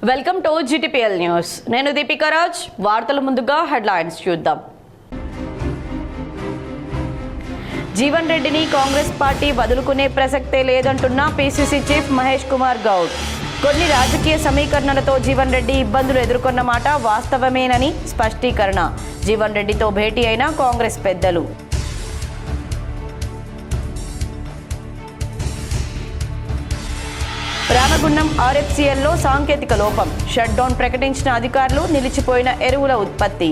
Welcome to GTPL news. నేను దీపికా రాజ్. వార్తల ముందుగా హెడ్లైన్స్ చూద్దాం. జీవన్ రెడ్డిని కాంగ్రెస్ పార్టీ వదులుకునే ప్రసక్తే లేదంటున్న PCC చీఫ్ మహేష్ కుమార్ గౌడ్. కొన్ని రాజకీయ సమీకరణలతో జీవన్ రెడ్డి ఇబ్బందులు ఎదుర్కొన్న మాట వాస్తవమేనని స్పష్టీకరణ. జీవన్ రెడ్డితో భేటీ అయిన కాంగ్రెస్ పెద్దలు. రామగుండం RFCLలో సాంకేతిక లోపం. షట్ డౌన్ ప్రకటించిన అధికారులు, నిలిచిపోయిన ఎరువుల ఉత్పత్తి.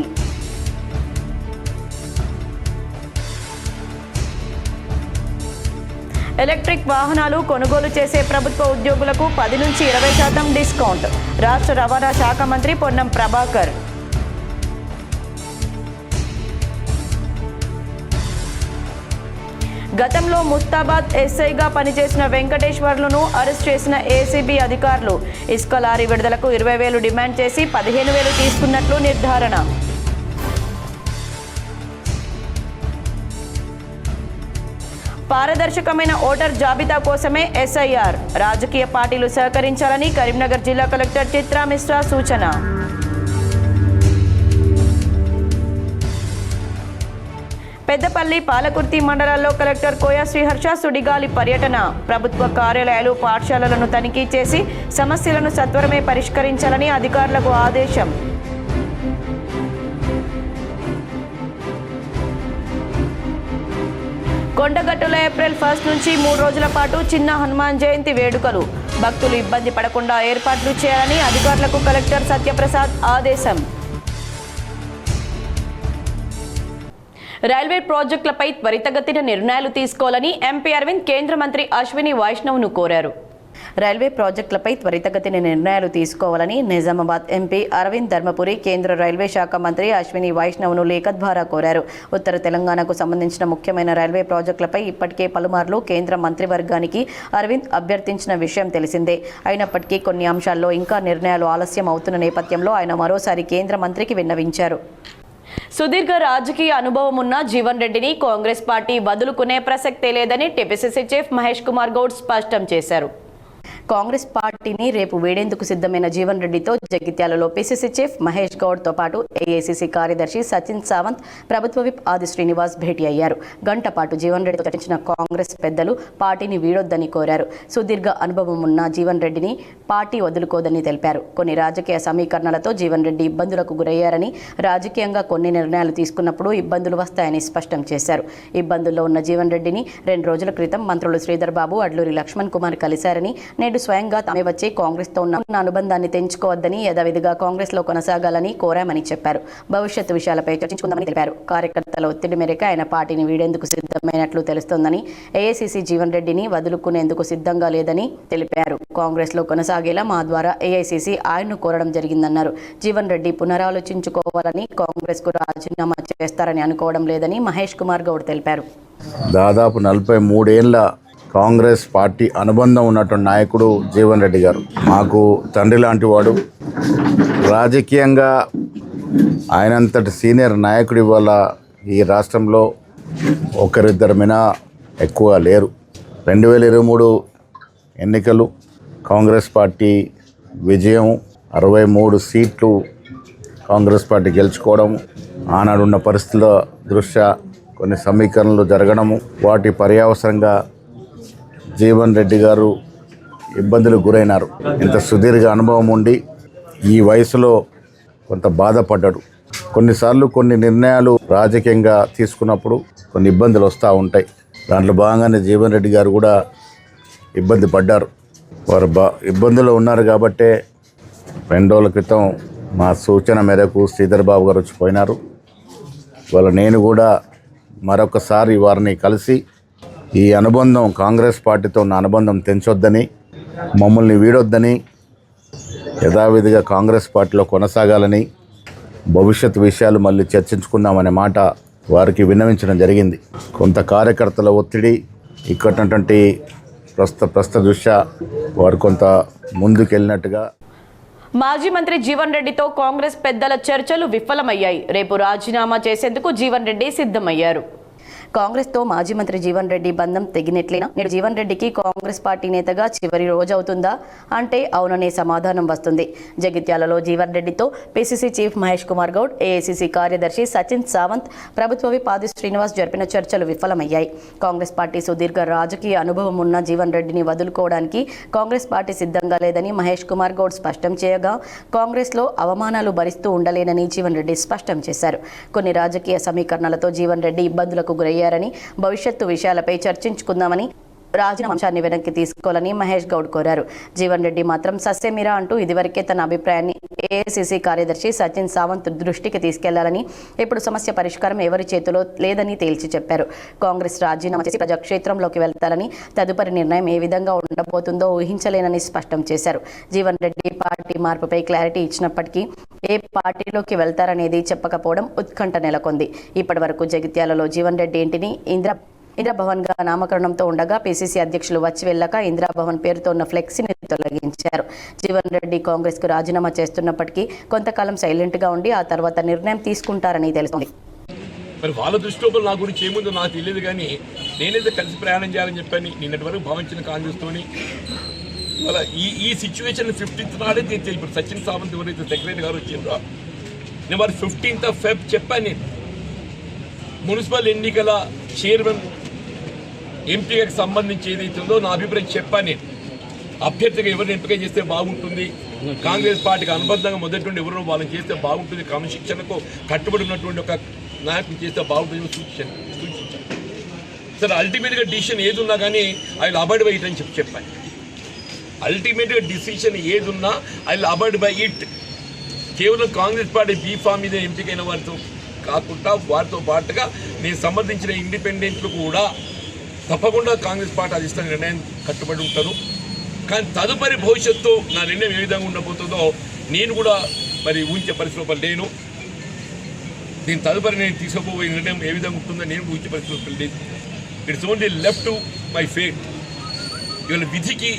ఎలక్ట్రిక్ వాహనాలు కొనుగోలు చేసే ప్రభుత్వ ఉద్యోగులకు 10 నుంచి 20% డిస్కౌంట్. రాష్ట్ర రవాణా శాఖ మంత్రి పొన్నం ప్రభాకర్. గతంలో ముస్తాబాద్ SIగా పనిచేసిన వెంకటేశ్వర్లను అరెస్ట్ చేసిన ACB అధికారులు. ఇసుక లారీ విడుదలకు 20,000 డిమాండ్ చేసి 15,000 తీసుకున్నట్లు నిర్ధారణ. పారదర్శకమైన ఓటర్ జాబితా కోసమే SIR. రాజకీయ పార్టీలు సహకరించాలని కరీంనగర్ జిల్లా కలెక్టర్ చిత్రా మిశ్రా సూచన. పెద్దపల్లి, పాలకుర్తి మండలాల్లో కలెక్టర్ కోయ శ్రీహర్ష సుడిగాలి పర్యటన. ప్రభుత్వ కార్యాలయాలు, పాఠశాలలను తనిఖీ చేసి సమస్యలను సత్వరమే పరిష్కరించాలని అధికారులకు ఆదేశం. కొండగట్టులో ఏప్రిల్ 1 నుంచి 3 రోజుల పాటు చిన్న హనుమాన్ జయంతి వేడుకలు. భక్తులు ఇబ్బంది పడకుండా ఏర్పాట్లు చేయాలని అధికారులకు కలెక్టర్ సత్యప్రసాద్ ఆదేశం. రైల్వే ప్రాజెక్టులపై త్వరితగతిన నిర్ణయాలు తీసుకోవాలని MP అరవింద్ కేంద్ర మంత్రి అశ్విని వైష్ణవ్ను కోరారు. రైల్వే ప్రాజెక్టులపై త్వరితగతిన నిర్ణయాలు తీసుకోవాలని నిజామాబాద్ MP అరవింద్ ధర్మపురి కేంద్ర రైల్వే శాఖ మంత్రి అశ్విని వైష్ణవ్ను లేఖ ద్వారా కోరారు. ఉత్తర తెలంగాణకు సంబంధించిన ముఖ్యమైన రైల్వే ప్రాజెక్టులపై ఇప్పటికే పలుమార్లు కేంద్ర మంత్రివర్గానికి అరవింద్ అభ్యర్థించిన విషయం తెలిసిందే. అయినప్పటికీ కొన్ని అంశాల్లో ఇంకా నిర్ణయాలు ఆలస్యం అవుతున్న నేపథ్యంలో ఆయన మరోసారి కేంద్ర మంత్రికి విన్నవించారు. సుదీర్ఘ రాజకీయ అనుభవం ఉన్న జీవన్ రెడ్డిని కాంగ్రెస్ పార్టీ వదులుకునే ప్రసక్తే లేదని PCC చీఫ్ మహేష్ కుమార్ గౌడ్ స్పష్టం చేశారు. కాంగ్రెస్ పార్టీని రేపు వేడేందుకు సిద్ధమైన జీవన్ రెడ్డితో జగిత్యాలలో PCC చీఫ్ మహేష్ గౌడ్తో పాటు AICC కార్యదర్శి సచిన్ సావంత్, ప్రభుత్వ విప్ ఆది శ్రీనివాస్ భేటీ అయ్యారు. గంట పాటు జీవన్ రెడ్డితో చర్చించిన కాంగ్రెస్ పెద్దలు పార్టీని వీడొద్దని కోరారు. సుదీర్ఘ అనుభవం ఉన్న జీవన్ రెడ్డిని పార్టీ వదులుకోదని తెలిపారు. కొన్ని రాజకీయ సమీకరణలతో జీవన్ రెడ్డి ఇబ్బందులకు గురయ్యారని, రాజకీయంగా కొన్ని నిర్ణయాలు తీసుకున్నప్పుడు ఇబ్బందులు వస్తాయని స్పష్టం చేశారు. ఇబ్బందుల్లో ఉన్న జీవన్ రెడ్డిని 2 రోజుల క్రితం మంత్రులు శ్రీధర్ బాబు, అడ్లూరి లక్ష్మణ్ కుమార్ కలిశారని, నేడు స్వయంగా తామే వచ్చి కాంగ్రెస్తో ఉన్న అనుబంధాన్ని తెంచుకోవద్దని, యథావిధిగా కాంగ్రెస్లో కొనసాగాలని కోరామని చెప్పారు. భవిష్యత్తు విషయాలపై చర్చించుకుందామని తెలిపారు. కార్యకర్తల ఒత్తిడి మేరకు ఆయన పార్టీని వీడేందుకు సిద్ధమైనట్లు తెలుస్తోందని, AICC జీవన్ రెడ్డిని వదులుకునేందుకు సిద్ధంగా లేదని తెలిపారు. కాంగ్రెస్లో కొనసాగేలా మా ద్వారా AICC ఆయన్ను కోరడం జరిగిందన్నారు. జీవన్ రెడ్డి పునరాలోచించుకోవాలని, కాంగ్రెస్కు రాజీనామా చేస్తారని అనుకోవడం లేదని మహేష్ కుమార్ గౌడ్ తెలిపారు. దాదాపు 43 ఏళ్ల కాంగ్రెస్ పార్టీ అనుబంధం ఉన్నటువంటి నాయకుడు జీవన్ రెడ్డి గారు. మాకు తండ్రి లాంటి వాడు. రాజకీయంగా ఆయనంతటి సీనియర్ నాయకుడు ఇవాళ ఈ రాష్ట్రంలో ఒకరిద్దరు మినా ఎక్కువ లేరు. 2023 ఎన్నికలు కాంగ్రెస్ పార్టీ విజయం, 63 సీట్లు కాంగ్రెస్ పార్టీ గెలుచుకోవడం, ఆనాడున్న పరిస్థితుల దృష్ట్యా కొన్ని సమీకరణలు జరగడము, వాటి పర్యవసరంగా జీవన్ రెడ్డి గారు ఇబ్బందులకు గురైనారు. ఇంత సుదీర్ఘ అనుభవం ఉండి ఈ వయసులో కొంత బాధపడ్డాడు. కొన్నిసార్లు కొన్ని నిర్ణయాలు రాజకీయంగా తీసుకున్నప్పుడు కొన్ని ఇబ్బందులు వస్తూ ఉంటాయి. దాంట్లో భాగంగానే జీవన్ రెడ్డి గారు కూడా ఇబ్బంది పడ్డారు. వారు ఇబ్బందులు ఉన్నారు కాబట్టే 2 రోజుల క్రితం మా సూచన మేరకు శ్రీధర్ బాబు గారు వచ్చిపోయినారు. ఇవాళ నేను కూడా మరొకసారి వారిని కలిసి ఈ అనుబంధం, కాంగ్రెస్ పార్టీతో ఉన్న అనుబంధం తెంచొద్దని, మమ్మల్ని వీడొద్దని, యథావిధిగా కాంగ్రెస్ పార్టీలో కొనసాగాలని, భవిష్యత్ విషయాలు మళ్ళీ చర్చించుకుందామనే మాట వారికి విన్నవించడం జరిగింది. కొంత కార్యకర్తల ఒత్తిడి, ఇక్కడటువంటి ప్రస్తుత దృష్ట్యా వారు కొంత ముందుకెళ్ళినట్టుగా. మాజీ మంత్రి జీవన్ రెడ్డితో కాంగ్రెస్ పెద్దల చర్చలు విఫలమయ్యాయి. రేపు రాజీనామా చేసేందుకు జీవన్ రెడ్డి సిద్ధమయ్యారు. కాంగ్రెస్తో మాజీ మంత్రి జీవన్ రెడ్డి బంధం తెగినట్లేనా? నేడు జీవన్ రెడ్డికి కాంగ్రెస్ పార్టీ నేతగా చివరి రోజు అవుతుందా అంటే అవుననే సమాధానం వస్తుంది. జగిత్యాలలో జీవన్ రెడ్డితో PCC chief Mahesh Kumar Goud, AICC కార్యదర్శి సచిన్ సావంత్, ప్రభుత్వ విప్ ఆది శ్రీనివాస్ జరిపిన చర్చలు విఫలమయ్యాయి. కాంగ్రెస్ పార్టీ సుదీర్ఘ రాజకీయ అనుభవం ఉన్న జీవన్ రెడ్డిని వదులుకోవడానికి కాంగ్రెస్ పార్టీ సిద్ధంగా లేదని మహేష్ కుమార్ గౌడ్ స్పష్టం చేయగా, కాంగ్రెస్లో అవమానాలు భరిస్తూ ఉండలేనని జీవన్ రెడ్డి స్పష్టం చేశారు. కొన్ని రాజకీయ సమీకరణలతో జీవన్ రెడ్డి ఇబ్బందులకు గురయ్యారని, భవిష్యత్తు విషయాలపై చర్చించుకుందామని, రాజీనామా అంశాన్ని వెనక్కి తీసుకోవాలని మహేష్ గౌడ్ కోరారు. జీవన్ రెడ్డి మాత్రం సస్యమిరా అంటూ ఇదివరకే తన అభిప్రాయాన్ని ఏఐసిసి కార్యదర్శి సచిన్ సావంత్ దృష్టికి తీసుకెళ్లాలని, ఇప్పుడు సమస్య పరిష్కారం ఎవరి చేతిలో లేదని తేల్చి చెప్పారు. కాంగ్రెస్ రాజీనామా చేసి ప్రజాక్షేత్రంలోకి వెళ్తారని, తదుపరి నిర్ణయం ఏ విధంగా ఉండబోతుందో ఊహించలేనని స్పష్టం చేశారు. జీవన్ రెడ్డి పార్టీ మార్పుపై క్లారిటీ ఇచ్చినప్పటికీ ఏ పార్టీలోకి వెళ్తారనేది చెప్పకపోవడం ఉత్కంఠ నెలకొంది. ఇప్పటి వరకు జగిత్యాలలో జీవన్ రెడ్డి ఇంటిని ఇందిరాభవన్ గా నామకరణంతో ఉండగా పిసిసి అధ్యక్షులు వచ్చి వెళ్ళాక ఇందిరాభవన్ పేరుతో ఉన్న ఫ్లెక్సీని తొలగించారు. జీవన్ రెడ్డి కాంగ్రెస్ కు రాజీనామా చేస్తున్నప్పటికీ కొంతకాలం సైలెంట్ గా ఉండి ఆ తర్వాత నిర్ణయం తీసుకుంటారని తెలుస్తోంది. మరి వాళ్ళ దృష్టిలో నా గురించి ఏముందో నాకు తెలియదు, కానీ నేనైతే కలిసి ప్రయాణం చేయాలని చెప్పని నిన్నటి వరకు భావించిన కాంగ్రెస్తోని వాళ్ళ ఈ సిచ్యువేషన్ 15th నాడే తీర్చారు. ఇప్పుడు సచిన్ సావంత్ ఎవరైతే సెక్రటరీ గారు వచ్చిండ్రో, నేను మరి 15th Feb చెప్పాను. నేను మున్సిపల్ ఎన్నికల చైర్మన్ ఎంపీకి సంబంధించి ఏదైతుందో నా అభిప్రాయం చెప్పాను. నేను అభ్యర్థిగా ఎవరిని ఎంపిక చేస్తే బాగుంటుంది, కాంగ్రెస్ పార్టీకి అనుబంధంగా మొదటి నుండి ఎవరినో వాళ్ళని చేస్తే బాగుంటుంది, క్రమశిక్షణకు కట్టుబడి ఉన్నటువంటి ఒక నాయకులు చేస్తే బాగుంటుంది సూచించాను. సరే, అల్టిమేట్గా డిసిషన్ ఏది ఉన్నా కానీ I will avoid by it అని చెప్పాను. అల్టిమేట్గా డిసిషన్ ఏది ఉన్నా I will avoid by it. కేవలం కాంగ్రెస్ పార్టీ బీఫామ్ మీద ఎంపికైన వారితో కాకుండా వారితో పాటుగా నేను సంబంధించిన ఇండిపెండెంట్లు కూడా తప్పకుండా కాంగ్రెస్ పార్టీ అధిష్టాన నిర్ణయం కట్టుబడి ఉంటారు. కానీ తదుపరి భవిష్యత్తు నా నిర్ణయం ఏ విధంగా ఉండబోతుందో నేను కూడా మరి ఊహించే పరిస్థితుల్లో లేను. దీని తదుపరి నేను తీసుకుపోయే నిర్ణయం ఏ విధంగా ఉంటుందో నేను ఊహించే పరిస్థితుల్లో లేదు. It's only left to my fate. ఇవాళ విధికి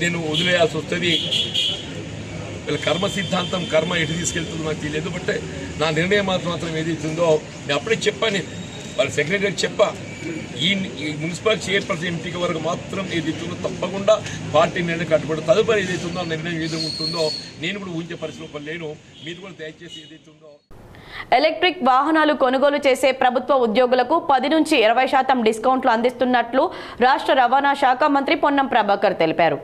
నేను వదిలేయాల్సి వస్తుంది. వీళ్ళ కర్మ సిద్ధాంతం, కర్మ ఎటు తీసుకెళ్తుందో నాకు తెలియదు. బట్ నా నిర్ణయం మాత్రం ఏదైతుందో నేను అప్పుడే చెప్పాను. వాళ్ళ సెక్రటరీ చెప్పా, ఈ మున్సిపల్ చైర్పర్సన్ ఎంపిక వరకు మాత్రం ఏదైతుందో తప్పకుండా పార్టీ నిర్ణయం కట్టుబడి తదుపరి ఏదైతుందో ఆ నిర్ణయం ఏదో ఉంటుందో నేను కూడా ఊహించే పరిస్థితుల్లో లేను. మీరు కూడా దయచేసి ఏదైతుందో ఎలక్ట్రిక్ వాహనాలు కొనుగోలు చేసే ప్రభుత్వ ఉద్యోగులకు 10 నుంచి 20% డిస్కౌంట్లు అందిస్తున్నట్లు రాష్ట్ర రవాణా శాఖ మంత్రి పొన్నం ప్రభాకర్ తెలిపారు.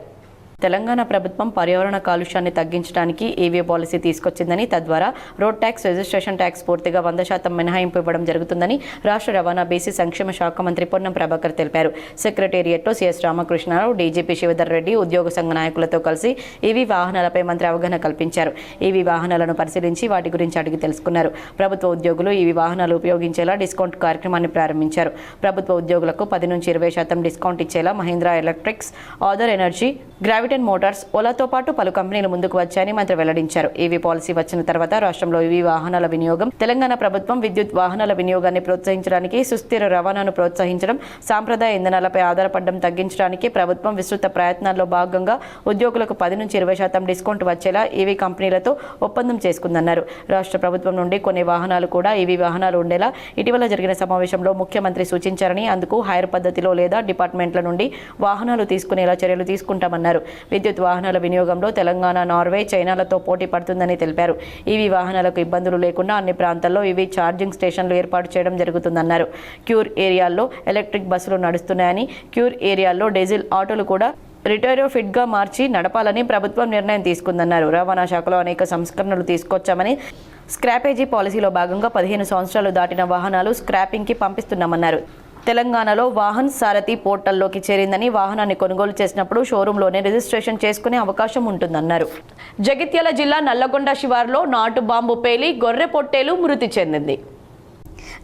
తెలంగాణ ప్రభుత్వం పర్యావరణ కాలుష్యాన్ని తగ్గించడానికి ఈవీ పాలసీ తీసుకొచ్చిందని, తద్వారా రోడ్ ట్యాక్స్, రిజిస్ట్రేషన్ ట్యాక్స్ పూర్తిగా 100% మినహాయింపు ఇవ్వడం జరుగుతుందని రాష్ట్ర రవాణా బీసీ సంక్షేమ శాఖ మంత్రి పొన్నం ప్రభాకర్ తెలిపారు. సెక్రటేరియట్లో సిఎస్ రామకృష్ణారావు, డీజీపీ శివధర్ రెడ్డి, ఉద్యోగ సంఘ నాయకులతో కలిసి ఈవీ వాహనాలపై మంత్రి అవగాహన కల్పించారు. ఈవీ వాహనాలను పరిశీలించి వాటి గురించి అడిగి తెలుసుకున్నారు. ప్రభుత్వ ఉద్యోగులు ఈవీ వాహనాలు ఉపయోగించేలా డిస్కౌంట్ కార్యక్రమాన్ని ప్రారంభించారు. ప్రభుత్వ ఉద్యోగులకు 10 నుంచి 20% డిస్కౌంట్ ఇచ్చేలా Mahindra electrics, Ather energy, Gravton motors, ఓలాతో పాటు పలు కంపెనీలు ముందుకు వచ్చాయని మంత్రి వెల్లడించారు. ఈవీ పాలసీ వచ్చిన తర్వాత రాష్ట్రంలో ఈవీ వాహనాల వినియోగం, తెలంగాణ ప్రభుత్వం విద్యుత్ వాహనాల వినియోగాన్ని ప్రోత్సహించడానికి, సుస్థిర రవాణాను ప్రోత్సహించడం, సాంప్రదాయ ఇంధనాలపై ఆధారపడడం తగ్గించడానికి ప్రభుత్వం విస్తృత ప్రయత్నాల్లో భాగంగా ఉద్యోగులకు 10 నుంచి 20% డిస్కౌంట్ వచ్చేలా ఈవీ కంపెనీలతో ఒప్పందం చేసుకుందన్నారు. రాష్ట్ర ప్రభుత్వం నుండి కొన్ని వాహనాలు కూడా ఈవీ వాహనాలు ఉండేలా ఇటీవల జరిగిన సమావేశంలో ముఖ్యమంత్రి సూచించారని, అందుకు హైర్ పద్ధతిలో లేదా డిపార్ట్మెంట్ల నుండి వాహనాలు తీసుకునేలా చర్యలు తీసుకుంటామన్నారు. విద్యుత్ వాహనాల వినియోగంలో తెలంగాణ, నార్వే, చైనాలతో పోటీ పడుతుందని తెలిపారు. ఈవీ వాహనాలకు ఇబ్బందులు లేకుండా అన్ని ప్రాంతాల్లో ఈవీ ఛార్జింగ్ స్టేషన్లు ఏర్పాటు చేయడం జరుగుతుందన్నారు. క్యూర్ ఏరియాల్లో ఎలక్ట్రిక్ బస్సులు నడుస్తున్నాయని, క్యూర్ ఏరియాల్లో డీజిల్ ఆటోలు కూడా రిటైరోఫిట్గా మార్చి నడపాలని ప్రభుత్వం నిర్ణయం తీసుకుందన్నారు. రవాణా శాఖలో అనేక సంస్కరణలు తీసుకొచ్చామని, స్క్రాపేజీ పాలసీలో భాగంగా 15 సంవత్సరాలు దాటిన వాహనాలు స్క్రాపింగ్కి పంపిస్తున్నామన్నారు. తెలంగాణలో వాహన్ సారథి పోర్టల్లోకి చేరిందని, వాహనాన్ని కొనుగోలు చేసినప్పుడు షోరూంలోనే రిజిస్ట్రేషన్ చేసుకునే అవకాశం ఉంటుందన్నారు. జగిత్యాల జిల్లా నల్లగొండ శివారులో నాటు బాంబు పేలి గొర్రె పొట్టేలు మృతి చెందింది.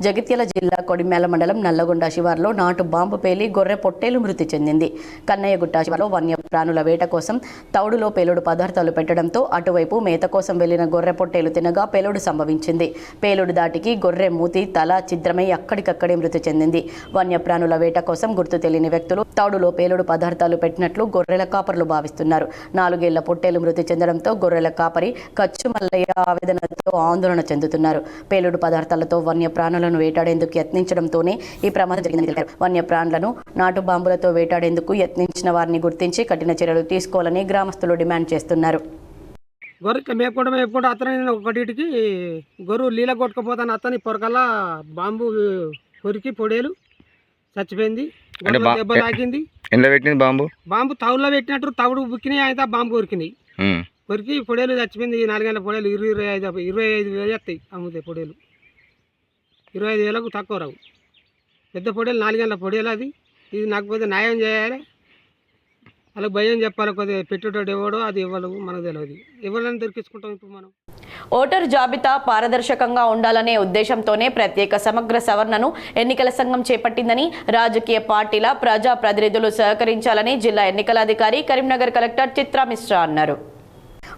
జగిత్యాల జిల్లా కొడిమేల మండలం నల్లగొండ శివారులో నాటు బాంబు పేలి గొర్రె పొట్టేలు మృతి చెందింది. కన్నయ్యగుట్ట శివారులో వన్యప్రాణుల వేట కోసం తౌడులో పేలుడు పదార్థాలు పెట్టడంతో అటువైపు మేత కోసం వెళ్లిన గొర్రె పొట్టేలు తినగా పేలుడు సంభవించింది. పేలుడు దాటికి గొర్రె మూతి, తల ఛిద్రమై అక్కడికక్కడే మృతి చెందింది. వన్యప్రాణుల వేట కోసం గుర్తు తెలియని వ్యక్తులు తౌడులో పేలుడు పదార్థాలు పెట్టినట్లు గొర్రెల కాపరులు భావిస్తున్నారు. 4 ఏళ్ల పొట్టేలు మృతి చెందడంతో గొర్రెల కాపరి కచ్చు మల్లయ్య ఆవేదనతో ఆందోళన చెందుతున్నారు. పేలుడు పదార్థాలతో వన్యప్రాణులను జంతువులను వేటాడేందుకు యత్నించడంతోనే ఈ ప్రమాదం జరిగిందని తెలిపారు. వన్యప్రాణులను నాటు బాంబులతో వేటాడేందుకు యత్నించిన వారిని గుర్తించి కఠిన చర్యలు తీసుకోవాలని గ్రామస్తులు డిమాండ్ చేస్తున్నారు. గొర్రె మేపుకుంటూ అతను ఒకటికి గొర్రె నీళ్ళ కొట్టుకుపోతాను అతని పొరకల్లా బాంబు కొరికి పొడేలు చచ్చిపోయింది. దెబ్బ తాకింది. ఎంత పెట్టింది బాంబు? బాంబు తవుల్లో పెట్టినట్టు తవుడు బుక్కినాయి, అయితే బాంబు కొరికినాయి. కొరికి పొడేలు చచ్చిపోయింది. 4 గంటల పొడేలు 25 వేలు వస్తాయి అమ్ముతాయి. పొడేలు 25 వేలకు తక్కువ రావు. పెద్ద పొడేలు 4 గంటల పొడేలు. అది ఇది నాకు కొద్దిగా న్యాయం చేయాలి. వాళ్ళకి భయం చెప్పాలి. కొద్దిగా పెట్టేటోడు ఎవడో అది ఇవ్వడు, మనకు తెలియదు. ఎవరైనా దొరికించుకుంటాం ఇప్పుడు మనం. ఓటర్ జాబితా పారదర్శకంగా ఉండాలనే ఉద్దేశంతోనే ప్రత్యేక సమగ్ర సవరణను ఎన్నికల సంఘం చేపట్టిందని, రాజకీయ పార్టీల ప్రజా ప్రతినిధులు సహకరించాలని జిల్లా ఎన్నికల అధికారి కరీంనగర్ కలెక్టర్ చిత్రా మిశ్రా అన్నారు.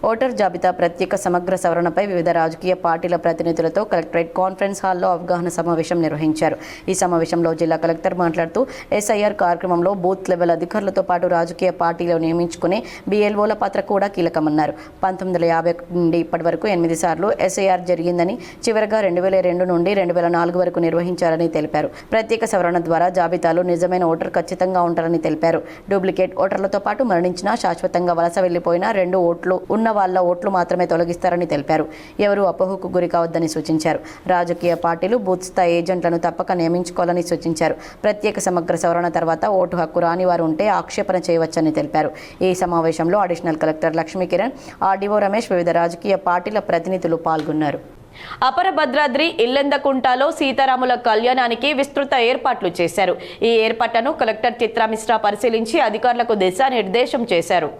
ఓటర్ జాబితా ప్రత్యేక సమగ్ర సవరణపై వివిధ రాజకీయ పార్టీల ప్రతినిధులతో కలెక్టరేట్ కాన్ఫరెన్స్ హాల్లో అవగాహన సమావేశం నిర్వహించారు. ఈ సమావేశంలో జిల్లా కలెక్టర్ మాట్లాడుతూ ఎస్ఐఆర్ కార్యక్రమంలో బూత్ లెవెల్ అధికారులతో పాటు రాజకీయ పార్టీలు నియమించుకునే BLOల పాత్ర కూడా కీలకమన్నారు. 1950 నుండి ఇప్పటి వరకు 8 సార్లు ఎస్ఐఆర్ జరిగిందని, చివరగా 2002 నుండి 2004 వరకు నిర్వహించారని తెలిపారు. ప్రత్యేక సవరణ ద్వారా జాబితాలో నిజమైన ఓటర్ ఖచ్చితంగా ఉంటారని తెలిపారు. డూప్లికేట్ ఓటర్లతో పాటు మరణించినా, శాశ్వతంగా వలస వెళ్లిపోయినా 2 ఓట్లు ఉన్న వాళ్ళ ఓట్లు మాత్రమే తొలగిస్తారని తెలిపారు. ఎవరూ అపోహకు గురి కావద్దని సూచించారు. రాజకీయ పార్టీలు బూత్ స్థాయి ఏజెంట్లను తప్పక నియమించుకోవాలని సూచించారు. ప్రత్యేక సమగ్ర సవరణ తర్వాత ఓటు హక్కు రాని వారు ఉంటే ఆక్షేపణ చేయవచ్చని తెలిపారు. ఈ సమావేశంలో additional collector Lakshmikiran, RDO Ramesh, వివిధ రాజకీయ పార్టీల ప్రతినిధులు పాల్గొన్నారు. అపర భద్రాద్రి ఇల్లెందకుంటలో సీతారాముల కళ్యాణానికి విస్తృత ఏర్పాట్లు చేశారు. ఈ ఏర్పాట్లను కలెక్టర్ చిత్రా మిశ్రా పరిశీలించి అధికారులకు దిశానిర్దేశం చేశారు.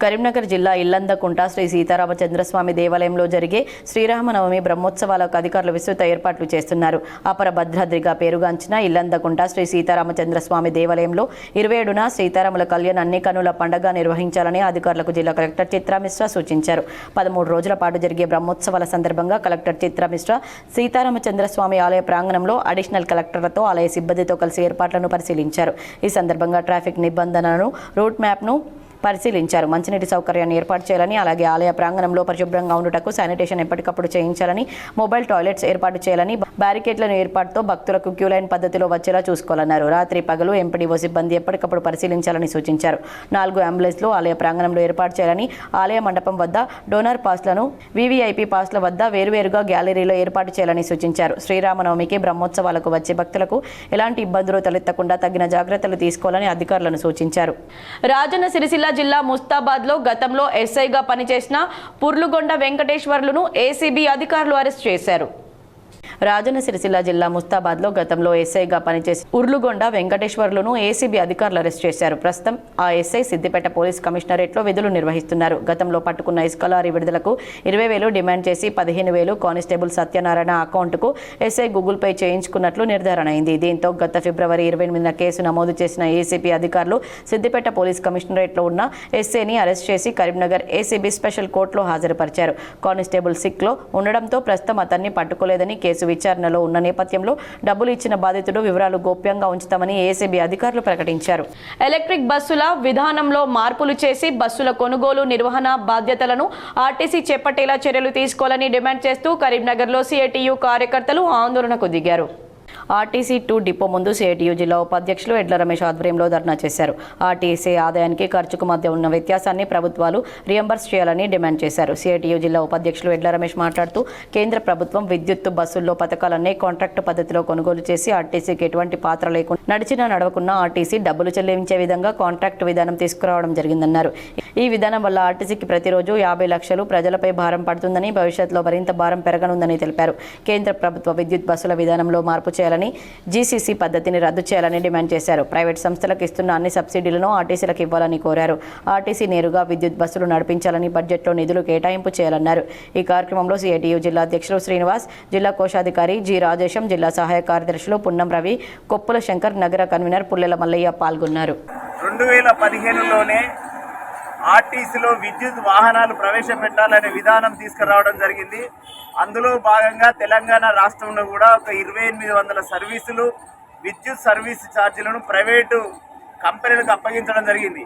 కరీంనగర్ జిల్లా ఇల్లందకుంట శ్రీ సీతారామచంద్రస్వామి దేవాలయంలో జరిగే శ్రీరామనవమి బ్రహ్మోత్సవాలకు అధికారులు విస్తృత ఏర్పాట్లు చేస్తున్నారు. అపర భద్రాద్రిగా పేరుగాంచిన ఇల్లందకుంట శ్రీ సీతారామచంద్రస్వామి దేవాలయంలో 27న సీతారాముల కళ్యాణాన్ని కనుల పండుగ నిర్వహించాలని అధికారులకు జిల్లా కలెక్టర్ చిత్రా మిశ్రా సూచించారు. 13 రోజుల పాటు జరిగే బ్రహ్మోత్సవాల సందర్భంగా కలెక్టర్ చిత్రా మిశ్రా సీతారామచంద్రస్వామి ఆలయ ప్రాంగణంలో అడిషనల్ కలెక్టర్లతో, ఆలయ సిబ్బందితో కలిసి ఏర్పాట్లను పరిశీలించారు. ఈ సందర్భంగా ట్రాఫిక్ నిబంధనలను, రూట్ మ్యాప్ను పరిశీలించారు. మంచినీటి సౌకర్యాన్ని ఏర్పాటు చేయాలని, అలాగే ఆలయ ప్రాంగణంలో పరిశుభ్రంగా ఉండుటకు శానిటేషన్ ఎప్పటికప్పుడు చేయించాలని, మొబైల్ టాయిలెట్స్ ఏర్పాటు చేయాలని, బ్యారికేడ్లను ఏర్పాటుతో భక్తులకు క్యూలైన్ పద్ధతిలో వచ్చేలా చూసుకోవాలన్నారు. రాత్రి పగలు ఎంపీడీఓ సిబ్బంది ఎప్పటికప్పుడు పరిశీలించాలని సూచించారు. 4 అంబులెన్స్లు ఆలయ ప్రాంగణంలో ఏర్పాటు చేయాలని, ఆలయ మండపం వద్ద డోనర్ పాస్లను, VVIP పాస్ల వద్ద వేరువేరుగా గ్యాలరీలో ఏర్పాటు చేయాలని సూచించారు. శ్రీరామనవమికి బ్రహ్మోత్సవాలకు వచ్చే భక్తులకు ఎలాంటి ఇబ్బందులు తలెత్తకుండా తగిన జాగ్రత్తలు తీసుకోవాలని అధికారులను సూచించారు. రాజన్న సిరిసిల్ల జిల్లా ముస్తాబాద్లో గతంలో ఎస్ఐగా పనిచేసిన పుర్లుగొండ వెంకటేశ్వర్లను ACB అధికారులు అరెస్ట్ చేశారు. రాజన్న సిరిసిల్ల జిల్లా ముస్తాబాద్లో గతంలో ఎస్ఐగా పనిచేసి ఉర్లుగొండ వెంకటేశ్వర్లను ACB అధికారులు అరెస్ట్ చేశారు. ప్రస్తుతం ఆ ఎస్ఐ సిద్దిపేట పోలీస్ కమిషనరేట్లో విధులు నిర్వహిస్తున్నారు. గతంలో పట్టుకున్న ఇసుక లారీ విడుదలకు 20,000 డిమాండ్ చేసి 15,000 కానిస్టేబుల్ సత్యనారాయణ అకౌంట్కు ఎస్ఐ గూగుల్ పే చేయించుకున్నట్లు నిర్ధారణ అయింది. దీంతో గత ఫిబ్రవరి 28న కేసు నమోదు చేసిన ACB అధికారులు సిద్దిపేట పోలీస్ కమిషనరేట్లో ఉన్న ఎస్ఐని అరెస్ట్ చేసి కరీంనగర్ ACB స్పెషల్ కోర్టులో హాజరుపరిచారు. కానిస్టేబుల్ సిక్లో ఉండడంతో ప్రస్తుతం అతన్ని పట్టుకోలేదని, కేసు విచారణలో ఉన్న నేపథ్యంలో డబ్బులు ఇచ్చిన బాధితుడు వివరాలు గోప్యంగా ఉంచుతామని ACB అధికారులు ప్రకటించారు. ఎలక్ట్రిక్ బస్సుల విధానంలో మార్పులు చేసి బస్సుల కొనుగోలు, నిర్వహణ బాధ్యతలను ఆర్టీసీ చేపట్టేలా చర్యలు తీసుకోవాలని డిమాండ్ చేస్తూ కరీంనగర్లో CITU కార్యకర్తలు ఆందోళనకు దిగారు. ఆర్టీసీ 2 డిపో ముందు CITU జిల్లా ఉపాధ్యక్షులు ఎడ్ల రమేష్ ఆధ్వర్యంలో ధర్నా చేశారు. ఆర్టీసీ ఆదాయానికి ఖర్చుకు మధ్య ఉన్న వ్యత్యాసాన్ని ప్రభుత్వాలు రియంబర్స్ చేయాలని డిమాండ్ చేశారు. CITU జిల్లా ఉపాధ్యక్షులు ఎడ్ల రమేష్ మాట్లాడుతూ కేంద్ర ప్రభుత్వం విద్యుత్ బస్సుల్లో పథకాలన్నీ కాంట్రాక్టు పద్ధతిలో కొనుగోలు చేసి ఆర్టీసీకి ఎటువంటి పాత్ర లేకుండా నడిచినా నడవకున్నా ఆర్టీసీ డబ్బులు చెల్లించే విధంగా కాంట్రాక్టు విధానం తీసుకురావడం జరిగిందన్నారు. ఈ విధానం వల్ల ఆర్టీసీకి ప్రతిరోజు 50 లక్షలు ప్రజలపై భారం పడుతుందని, భవిష్యత్తులో మరింత భారం పెరగనుందని తెలిపారు. కేంద్ర ప్రభుత్వ విద్యుత్ బస్సుల విధానంలో మార్పు చేయాలని, GCC పద్ధతిని రద్దు చేయాలని డిమాండ్ చేశారు. ప్రైవేట్ సంస్థలకు ఇస్తున్న అన్ని సబ్సిడీలను ఆర్టీసీలకు ఇవ్వాలని కోరారు. ఆర్టీసీ నేరుగా విద్యుత్ బస్సులు నడిపించాలని, బడ్జెట్లో నిధులు కేటాయింపు చేయాలన్నారు. ఈ కార్యక్రమంలో CITU జిల్లా అధ్యక్షులు శ్రీనివాస్, జిల్లా కోశాధికారి G రాజేశం, జిల్లా సహాయ కార్యదర్శులు పున్నం రవి, కొప్పుల శంకర్, నగర కన్వీనర్ పుల్లెల మల్లయ్య పాల్గొన్నారు. 2015లోనే ఆర్టీసీలో విద్యుత్ వాహనాలు ప్రవేశపెట్టాలనే విధానం తీసుకురావడం జరిగింది. అందులో భాగంగా తెలంగాణ రాష్ట్రంలో కూడా ఒక 2800 సర్వీసులు విద్యుత్ సర్వీస్ ఛార్జీలను ప్రైవేటు కంపెనీలకు అప్పగించడం జరిగింది.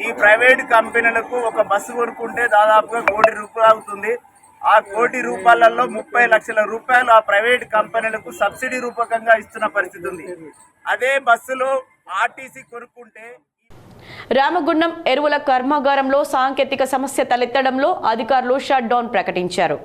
ఈ ప్రైవేటు కంపెనీలకు ఒక బస్సు కొనుక్కుంటే దాదాపుగా ₹1 కోటి అవుతుంది. ఆ కోటి రూపాయలలో 30 లక్షల రూపాయలు ఆ ప్రైవేట్ కంపెనీలకు సబ్సిడీ రూపకంగా ఇస్తున్న పరిస్థితి ఉంది. అదే బస్సులో ఆర్టీసీ కొనుక్కుంటే రామగుండం ఎరువుల కర్మాగారంలో సాంకేతిక సమస్య తలెత్తడంలో అధికారులు షట్ డౌన్ ప్రకటించారు.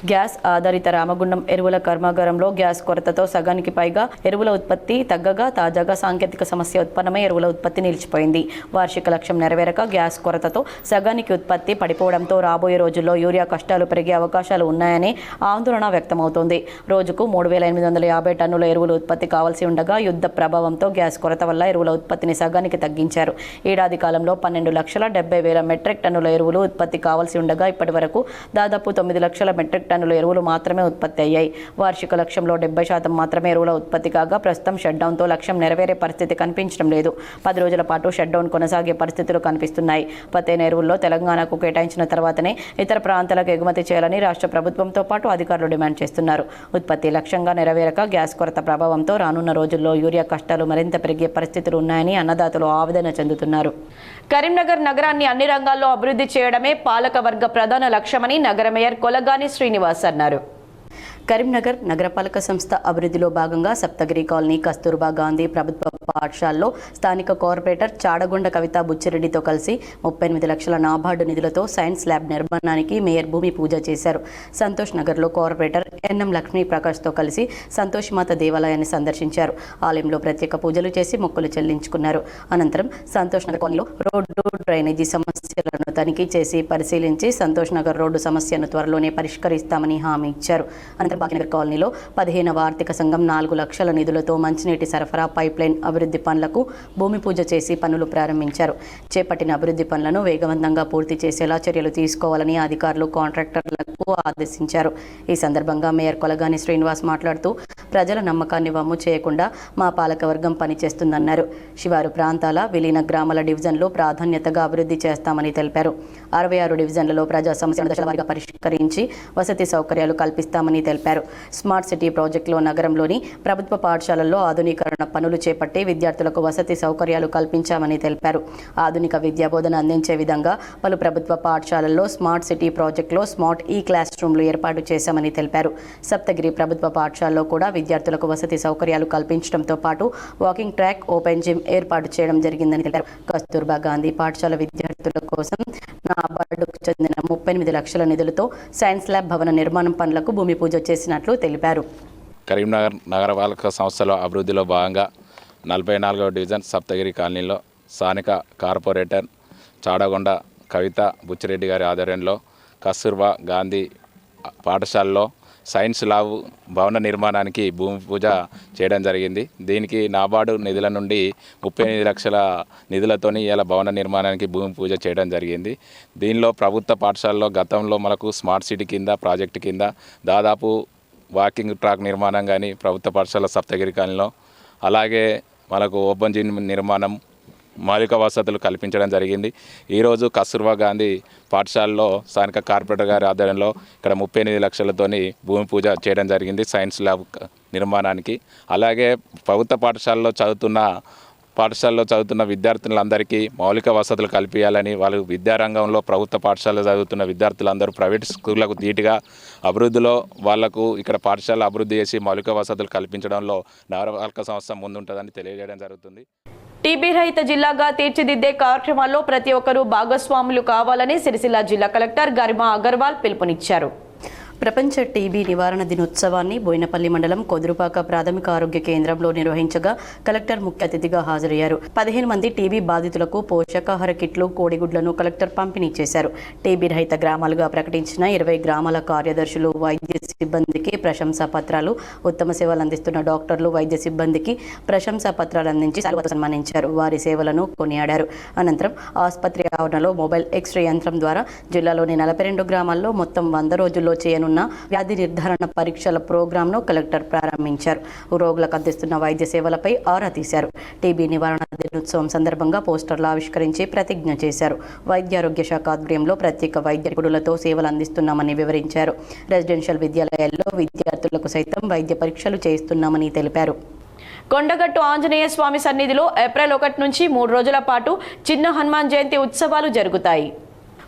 గ్యాస్ ఆధారిత రామగుండం ఎరువుల కర్మాగారంలో గ్యాస్ కొరతతో సగానికి పైగా ఎరువుల ఉత్పత్తి తగ్గగా తాజాగా సాంకేతిక సమస్య ఉత్పన్నమై ఎరువుల ఉత్పత్తి నిలిచిపోయింది. వార్షిక లక్ష్యం నెరవేరక గ్యాస్ కొరతతో సగానికి ఉత్పత్తి పడిపోవడంతో రాబోయే రోజుల్లో యూరియా కష్టాలు పెరిగే అవకాశాలు ఉన్నాయని ఆందోళన వ్యక్తమవుతోంది. రోజుకు 3,850 టన్నుల ఎరువుల ఉత్పత్తి కావాల్సి ఉండగా యుద్ధ ప్రభావంతో గ్యాస్ కొరత వల్ల ఎరువుల ఉత్పత్తిని సగానికి తగ్గించారు. ఏడాది కాలంలో 12,70,000 మెట్రిక్ టన్నుల ఎరువులు ఉత్పత్తి కావాల్సి ఉండగా ఇప్పటి వరకు దాదాపు 9 లక్షల మెట్రిక్ టన్నుల ఎరువులు మాత్రమే ఉత్పత్తి అయ్యాయి. వార్షిక లక్ష్యంలో 70% మాత్రమే ఎరువుల ఉత్పత్తి కాగా ప్రస్తుతం షట్డౌన్తో లక్ష్యం నెరవేరే పరిస్థితి కనిపించడం లేదు. 10 రోజుల పాటు షట్డౌన్ కొనసాగే పరిస్థితులు కనిపిస్తున్నాయి. ఉత్పత్తైన ఎరువుల్లో తెలంగాణకు కేటాయించిన తర్వాతనే ఇతర ప్రాంతాలకు ఎగుమతి చేయాలని రాష్ట్ర ప్రభుత్వంతో పాటు అధికారులు డిమాండ్ చేస్తున్నారు. ఉత్పత్తి లక్ష్యంగా నెరవేరక గ్యాస్ కొరత ప్రభావంతో రానున్న రోజుల్లో యూరియా కష్టాలు మరింత పెరిగే పరిస్థితులు ఉన్నాయని అన్నదాతలు ఆవేదన చెందుతున్నారు. కరీంనగర్ నగరాన్ని అన్ని రంగాల్లో అభివృద్ధి చేయడమే పాలకవర్గ ప్రధాన లక్ష్యమని నగర మేయర్ కొలగాని శ్రీనివాస్ అన్నారు. కరీంనగర్ నగరపాలక సంస్థ అభివృద్ధిలో భాగంగా సప్తగిరి కాలనీ, కస్తూర్బా గాంధీ ప్రభుత్వ పాఠశాలలో స్థానిక కార్పొరేటర్ చాడగొండ కవిత బుచ్చిరెడ్డితో కలిసి 38 లక్షల నాబార్డు నిధులతో సైన్స్ ల్యాబ్ నిర్మాణానికి మేయర్ భూమి పూజ చేశారు. సంతోష్ నగర్లో కార్పొరేటర్ ఎన్ఎం లక్ష్మీ ప్రకాష్తో కలిసి సంతోష్ మాత దేవాలయాన్ని సందర్శించారు. ఆలయంలో ప్రత్యేక పూజలు చేసి మొక్కులు చెల్లించుకున్నారు. అనంతరం సంతోష్ నగర్ కాలనీలో రోడ్డు, డ్రైనేజీ సమస్యలను తనిఖీ చేసి పరిశీలించి సంతోష్ నగర్ రోడ్డు సమస్యను త్వరలోనే పరిష్కరిస్తామని హామీ ఇచ్చారు. అనంతరం భాగ్యనగర్ కాలనీలో 15వ ఆర్థిక సంఘం 4 లక్షల నిధులతో మంచినీటి సరఫరా పైప్లైన్ అభివృద్ధి పనులకు భూమి పూజ చేసి పనులు ప్రారంభించారు. చేపట్టిన అభివృద్ధి పనులను వేగవంతంగా పూర్తి చేసేలా చర్యలు తీసుకోవాలని అధికారులు కాంట్రాక్టర్లకు ఆదేశించారు. ఈ సందర్భంగా మేయర్ కొలగాని శ్రీనివాస్ మాట్లాడుతూ ప్రజల నమ్మకాన్ని వమ్ము చేయకుండా మా పాలకవర్గం పనిచేస్తుందన్నారు. శివారు ప్రాంతాల విలీన గ్రామాల డివిజన్లో ప్రాధాన్యతగా అభివృద్ధి చేస్తామని తెలిపారు. 66 డివిజన్లలో ప్రజా సమస్యలను దశల వారీగా పరిష్కరించి వసతి సౌకర్యాలు కల్పిస్తామని తెలిపారు. స్మార్ట్ సిటీ ప్రాజెక్టులో నగరంలోని ప్రభుత్వ పాఠశాలల్లో ఆధునీకరణ పనులు చేపట్టి విద్యార్థులకు వసతి సౌకర్యాలు కల్పించామని తెలిపారు. ఆధునిక విద్యా బోధన అందించే విధంగా పలు ప్రభుత్వ పాఠశాలల్లో స్మార్ట్ సిటీ ప్రాజెక్టులో స్మార్ట్ క్లాస్ రూమ్లు ఏర్పాటు చేశామని తెలిపారు. సప్తగిరి ప్రభుత్వ పాఠశాలలో కూడా విద్యార్థులకు వసతి సౌకర్యాలు కల్పించడంతో పాటు వాకింగ్ ట్రాక్, ఓపెన్ జిమ్ ఏర్పాటు చేయడం జరిగిందని తెలిపారు. కస్తూర్బా గాంధీ పాఠశాల విద్యార్థుల కోసం నాబార్డుకు చెందిన 38 లక్షల నిధులతో సైన్స్ ల్యాబ్ భవన నిర్మాణం పనులకు భూమి పూజ చేసినట్లు తెలిపారు. కరీంనగర్ నగరపాలక సంస్థలో అభివృద్ధిలో భాగంగా 44వ డివిజన్ సప్తగిరి కాలనీలో స్థానిక కార్పొరేటర్ చాడగొండ కవిత బుచ్చిరెడ్డి గారి ఆధ్వర్యంలో కస్తూర్బా గాంధీ పాఠశాలలో సైన్స్ ల్యాబ్ భవన నిర్మాణానికి భూమి పూజ చేయడం జరిగింది. దీనికి నాబార్డు నిధుల నుండి 38 లక్షల నిధులతోని ఇలా భవన నిర్మాణానికి భూమి పూజ చేయడం జరిగింది. దీనిలో ప్రభుత్వ పాఠశాలలో గతంలో మనకు స్మార్ట్ సిటీ కింద ప్రాజెక్టు కింద దాదాపు వాకింగ్ ట్రాక్ నిర్మాణం కానీ ప్రభుత్వ పాఠశాల సప్తగిరి కాలనీలో, అలాగే మనకు ఓపెన్ జిమ్ నిర్మాణం, మౌలిక వసతులు కల్పించడం జరిగింది. ఈరోజు కస్తూర్బా గాంధీ పాఠశాలలో స్థానిక కార్పొరేటర్ గారి ఆధ్వర్యంలో ఇక్కడ 38 లక్షలతోని భూమి పూజ చేయడం జరిగింది సైన్స్ ల్యాబ్ నిర్మాణానికి. అలాగే ప్రభుత్వ పాఠశాలలో చదువుతున్న విద్యార్థులందరికీ మౌలిక వసతులు కల్పించాలని, వాళ్ళు విద్యారంగంలో ప్రభుత్వ పాఠశాలలో చదువుతున్న విద్యార్థులందరూ ప్రైవేట్ స్కూళ్లకు ధీటుగా అభివృద్ధిలో వాళ్లకు ఇక్కడ పాఠశాల అభివృద్ధి చేసి మౌలిక వసతులు కల్పించడంలో నగరపాలక సంస్థ ముందుంటుందని తెలియజేయడం జరుగుతుంది. టీబీ రహిత జిల్లాగా తీర్చిదిద్దే కార్యక్రమాల్లో ప్రతి ఒక్కరూ భాగస్వాములు కావాలని సిరిసిల్ల జిల్లా కలెక్టర్ గరిమా అగర్వాల్ పిలుపునిచ్చారు. ప్రపంచ టీబీ నివారణ దినోత్సవాన్ని బోయినపల్లి మండలం కొదురుపాక ప్రాథమిక ఆరోగ్య కేంద్రంలో నిర్వహించగా కలెక్టర్ ముఖ్య అతిథిగా హాజరయ్యారు. 15 మంది టీబీ బాధితులకు పోషకాహార కిట్లు, కోడిగుడ్లను కలెక్టర్ పంపిణీ చేశారు. టీబీ రహిత గ్రామాలుగా ప్రకటించిన 20 గ్రామాల కార్యదర్శులు, వైద్య సిబ్బందికి ప్రశంసా పత్రాలు, ఉత్తమ సేవలు అందిస్తున్న డాక్టర్లు, వైద్య సిబ్బందికి ప్రశంసా పత్రాలు అందించి సన్మానించారు. వారి సేవలను కొనియాడారు. అనంతరం ఆసుపత్రి ఆవరణలో మొబైల్ ఎక్స్రే యంత్రం ద్వారా జిల్లాలోని 42 గ్రామాల్లో మొత్తం 100 రోజుల్లో చేయనున్న వ్యాధి నిర్ధారణ పరీక్షల ప్రోగ్రాంను కలెక్టర్ ప్రారంభించారు. రోగులకు అందిస్తున్న వైద్య సేవలపై ఆరా తీశారు. టీబీ నివారణ దినోత్సవం సందర్భంగా పోస్టర్లు ఆవిష్కరించి ప్రతిజ్ఞ చేశారు. వైద్యారోగ్య శాఖ ఆధ్వర్యంలో ప్రత్యేక వైద్య నిపుణులతో సేవలు అందిస్తున్నామని వివరించారు. రెసిడెన్షియల్ విద్యాలయాల్లో విద్యార్థులకు సైతం వైద్య పరీక్షలు చేయిస్తున్నామని తెలిపారు. కొండగట్టు ఆంజనేయ స్వామి సన్నిధిలో ఏప్రిల్ 1 నుంచి 3 రోజుల పాటు చిన్న హనుమాన్ జయంతి ఉత్సవాలు జరుగుతాయి.